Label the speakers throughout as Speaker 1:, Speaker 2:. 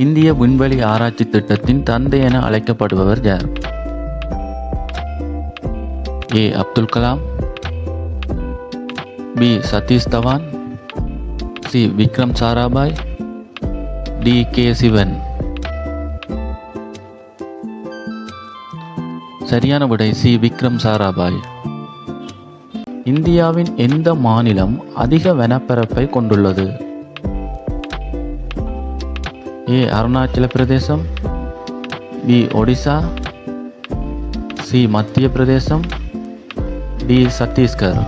Speaker 1: இந்திய விண்வெளி ஆராய்ச்சி திட்டத்தின் தந்தை என அழைக்கப்படுபவர் யார்? A. Abdul Kalam, B. Satish Dhawan, C. Vikram Sarabhai, D. K. Sivan. சரியான விடை சி. விக்ரம் சாராபாய். இந்தியாவின் எந்த மாநிலம் அதிக வனப்பரப்பை கொண்டுள்ளது? ஏ. அருணாச்சல பிரதேசம், பி. ஒடிசா, சி. மத்திய பிரதேசம், டி. சத்தீஸ்கர்.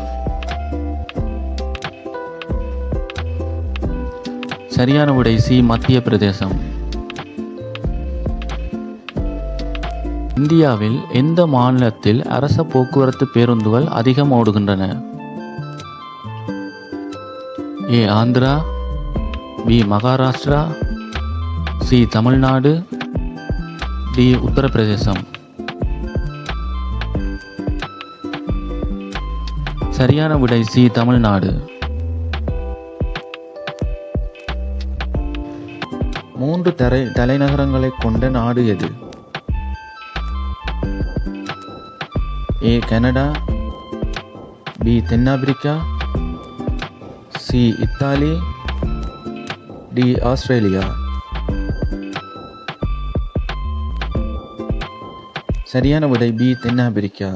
Speaker 1: சரியான விடை சி. மத்திய பிரதேசம். இந்தியாவில் எந்த மாநிலத்தில் அரச போக்குவரத்து பேருந்துகள் அதிகம் ஓடுகின்றன? A. Andhra, B. Maharashtra, C. Tamil Nadu, D. Uttar Pradesh. சரியான விடை சி. தமிழ்நாடு. 3 தலைநகரங்களை கொண்ட நாடு எது? ஏ. Canada, B. தென்னாப்பிரிக்கா, சி. Italy, D. ஆஸ்திரேலியா. சரியான விடை பி. தென்னாப்பிரிக்கா.